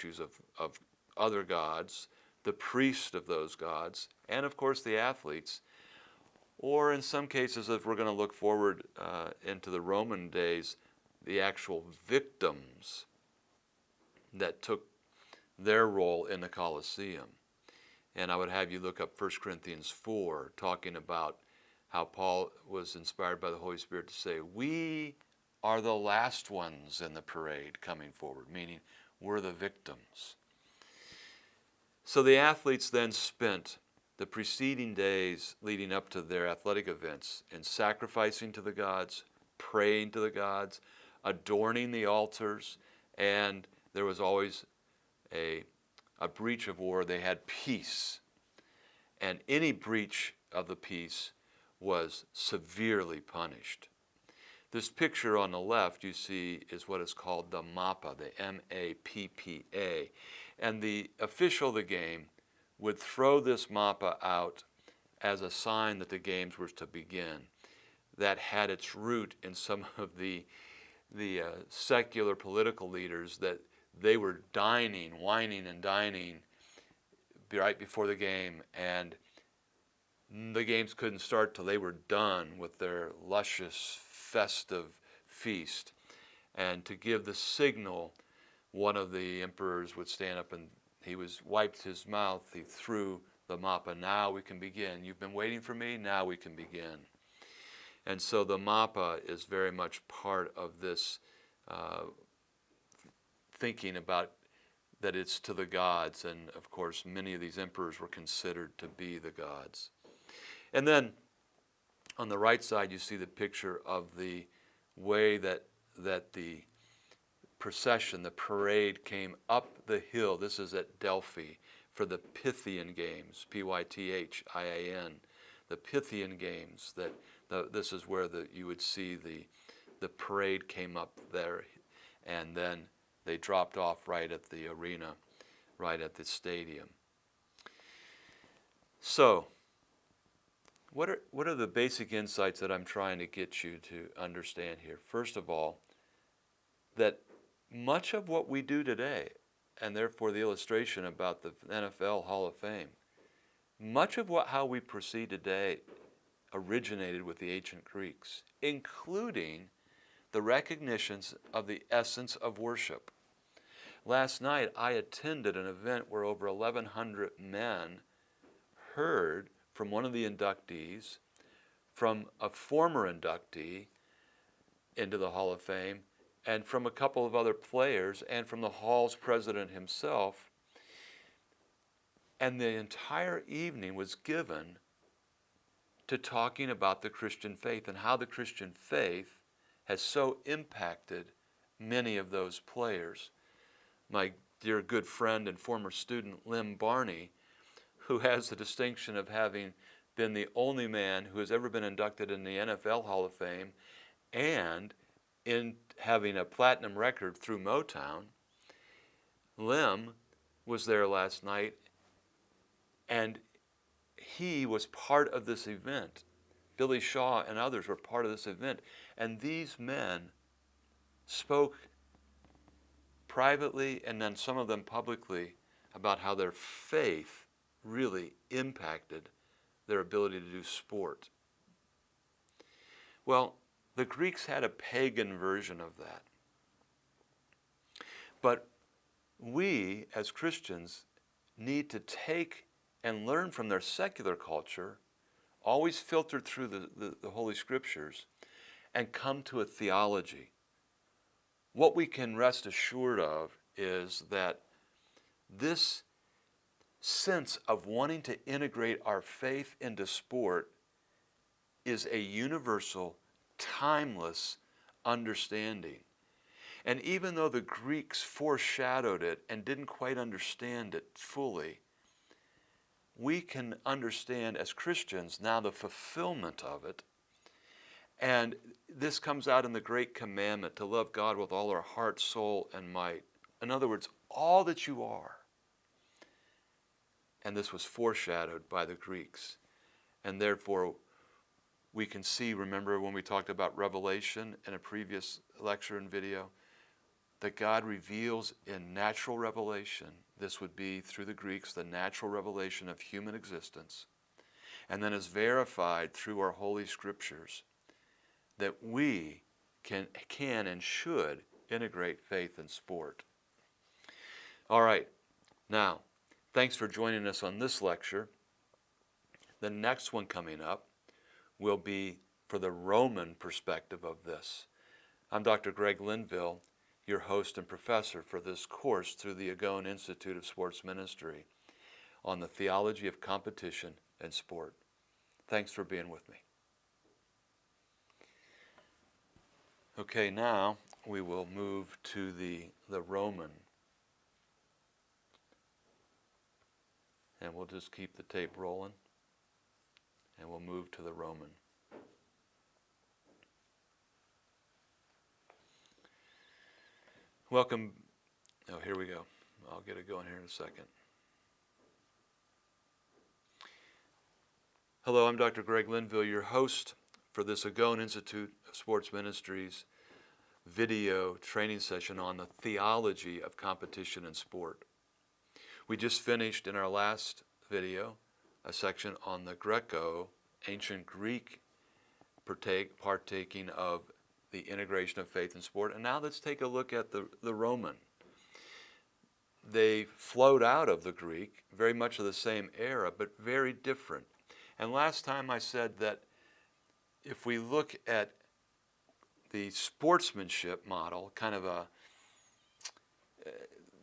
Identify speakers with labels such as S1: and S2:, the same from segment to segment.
S1: statues of other gods, the priests of those gods, and of course the athletes. Or in some cases, if we're going to look forward into the Roman days, the actual victims that took their role in the Colosseum. And I would have you look up 1 Corinthians 4, talking about how Paul was inspired by the Holy Spirit to say, we are the last ones in the parade coming forward, meaning we're the victims. So the athletes then spent the preceding days leading up to their athletic events in sacrificing to the gods, praying to the gods, adorning the altars, and there was always a breach of war. They had peace, and any breach of the peace was severely punished. This picture on the left you see is what is called the Mappa, the M-A-P-P-A, and the official of the game would throw this Mappa out as a sign that the games were to begin. That had its root in some of the secular political leaders, that they were wining and dining right before the game, and the games couldn't start till they were done with their luscious, festive feast. And to give the signal, one of the emperors would stand up and wiped his mouth, he threw the Mappa. Now we can begin. You've been waiting for me, now we can begin. And so the Mappa is very much part of this thinking about that it's to the gods, and of course many of these emperors were considered to be the gods. And then on the right side you see the picture of the way that the procession, the parade, came up the hill. This is at Delphi for the Pythian Games, P-Y-T-H-I-A-N, the Pythian Games. This is where you would see the parade came up there, and then they dropped off right at the arena, right at the stadium. So, what are the basic insights that I'm trying to get you to understand here? First of all, that much of what we do today, and therefore the illustration about the NFL Hall of Fame, much of how we proceed today originated with the ancient Greeks, including the recognitions of the essence of worship. Last night I attended an event where over 1,100 men heard from one of the inductees, from a former inductee into the Hall of Fame, and from a couple of other players, and from the Hall's president himself. And the entire evening was given to talking about the Christian faith and how the Christian faith has so impacted many of those players. My dear good friend and former student, Lim Barney, who has the distinction of having been the only man who has ever been inducted in the NFL Hall of Fame, and in having a platinum record through Motown. Lim was there last night, and he was part of this event. Billy Shaw and others were part of this event, and these men spoke privately and then some of them publicly about how their faith really impacted their ability to do sport. Well, the Greeks had a pagan version of that. But we, as Christians, need to take and learn from their secular culture, always filtered through the Holy Scriptures, and come to a theology. What we can rest assured of is that this sense of wanting to integrate our faith into sport is a universal, timeless understanding. And even though the Greeks foreshadowed it and didn't quite understand it fully, we can understand as Christians now the fulfillment of it. And this comes out in the great commandment to love God with all our heart, soul, and might. In other words, all that you are. And this was foreshadowed by the Greeks. And therefore, we can see, remember when we talked about Revelation in a previous lecture and video, that God reveals in natural revelation. This would be, through the Greeks, the natural revelation of human existence, and then is verified through our Holy Scriptures, that we can and should integrate faith and sport. All right, now, thanks for joining us on this lecture. The next one coming up will be for the Roman perspective of this. I'm Dr. Greg Linville, your host and professor for this course through the AGON Institute of Sports Ministry on the Theology of Competition and Sport. Thanks for being with me. Okay, now we will move to the Roman. And we'll just keep the tape rolling, and we'll move to the Roman. Welcome. Oh, here we go. I'll get it going here in a second. Hello, I'm Dr. Greg Linville, your host for this AGON Institute of Sports Ministries video training session on the Theology of Competition and Sport. We just finished in our last video a section on the Greco, ancient Greek partaking of the integration of faith and sport. And now let's take a look at the Roman. They flowed out of the Greek, very much of the same era, but very different. And last time I said that if we look at the sportsmanship model, kind of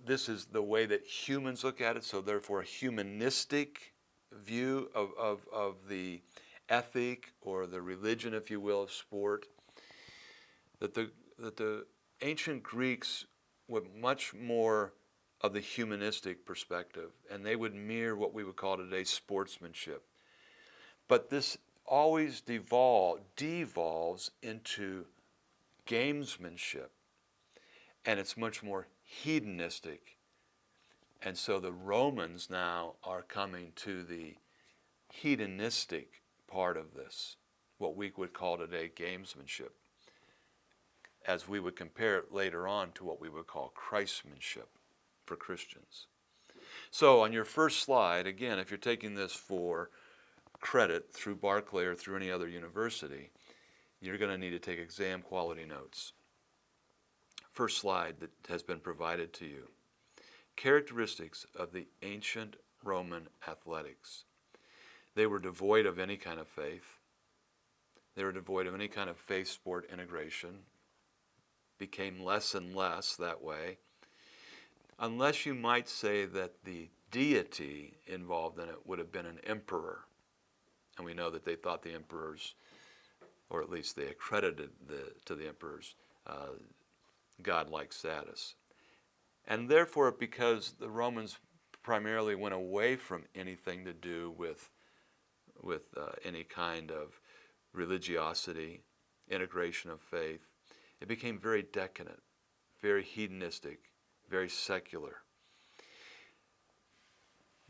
S1: this is the way that humans look at it, so therefore a humanistic view of the ethic or the religion, if you will, of sport, that the ancient Greeks were much more of the humanistic perspective, and they would mirror what we would call today sportsmanship. But this always devolves into gamesmanship, and it's much more hedonistic. And so the Romans now are coming to the hedonistic part of this, what we would call today gamesmanship, as we would compare it later on to what we would call Christmanship for Christians. So on your first slide, again, if you're taking this for credit through Barclay or through any other university, you're going to need to take exam quality notes. First slide that has been provided to you. Characteristics of the ancient Roman athletics. They were devoid of any kind of faith. They were devoid of any kind of faith-sport integration. Became less and less that way, unless you might say that the deity involved in it would have been an emperor. And we know that they thought the emperors, or at least they accredited to the emperors, godlike status. And therefore, because the Romans primarily went away from anything to do with any kind of religiosity, integration of faith, it became very decadent, very hedonistic, very secular.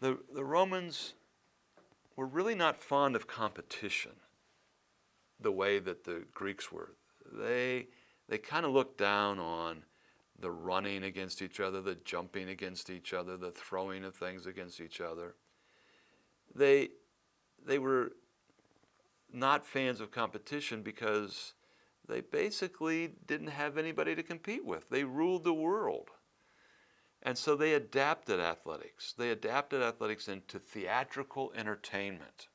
S1: The Romans were really not fond of competition the way that the Greeks were. They kind of looked down on the running against each other, the jumping against each other, the throwing of things against each other. They were not fans of competition because they basically didn't have anybody to compete with. They ruled the world. And so they adapted athletics. They adapted athletics into theatrical entertainment.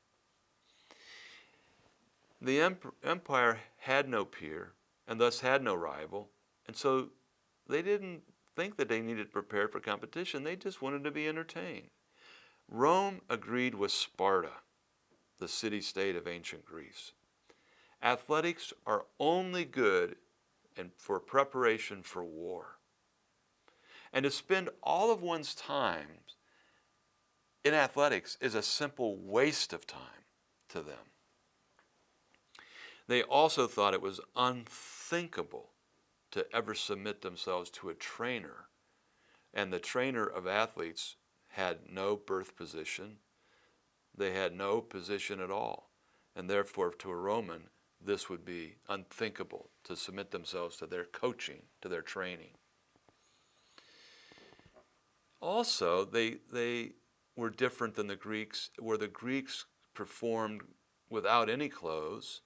S1: The empire had no peer and thus had no rival. And so they didn't think that they needed to prepare for competition. They just wanted to be entertained. Rome agreed with Sparta, the city-state of ancient Greece. Athletics are only good for preparation for war. And to spend all of one's time in athletics is a simple waste of time to them. They also thought it was unthinkable to ever submit themselves to a trainer. And the trainer of athletes had no birth position. They had no position at all. And therefore, to a Roman, this would be unthinkable to submit themselves to their coaching, to their training. Also, they were different than the Greeks, where the Greeks performed without any clothes.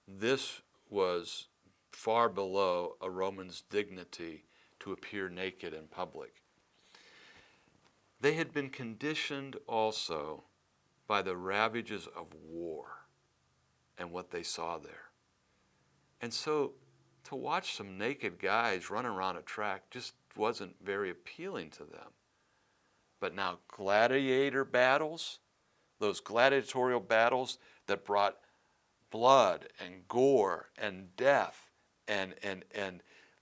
S1: This was far below a Roman's dignity to appear naked in public. They had been conditioned also by the ravages of war and what they saw there. And so to watch some naked guys run around a track just wasn't very appealing to them. But now gladiator battles, those gladiatorial battles that brought blood and gore and death and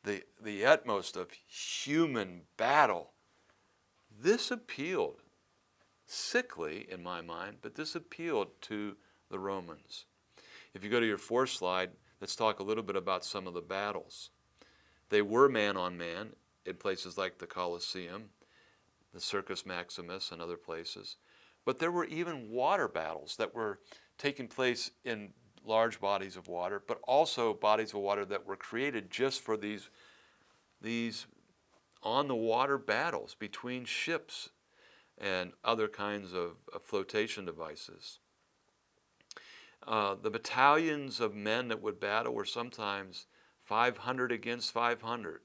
S1: the utmost of human battle, this appealed, sickly in my mind, but this appealed to the Romans. If you go to your fourth slide, let's talk a little bit about some of the battles. They were man on man in places like the Colosseum, the Circus Maximus, and other places. But there were even water battles that were taking place in large bodies of water, but also bodies of water that were created just for these on-the-water battles between ships and other kinds of flotation devices. The battalions of men that would battle were sometimes 500 against 500,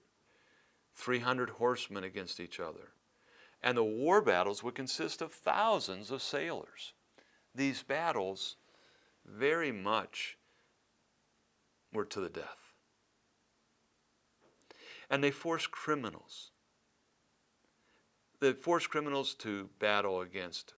S1: 300 horsemen against each other. And the war battles would consist of thousands of sailors. These battles very much were to the death. And they forced criminals. They forced criminals to battle against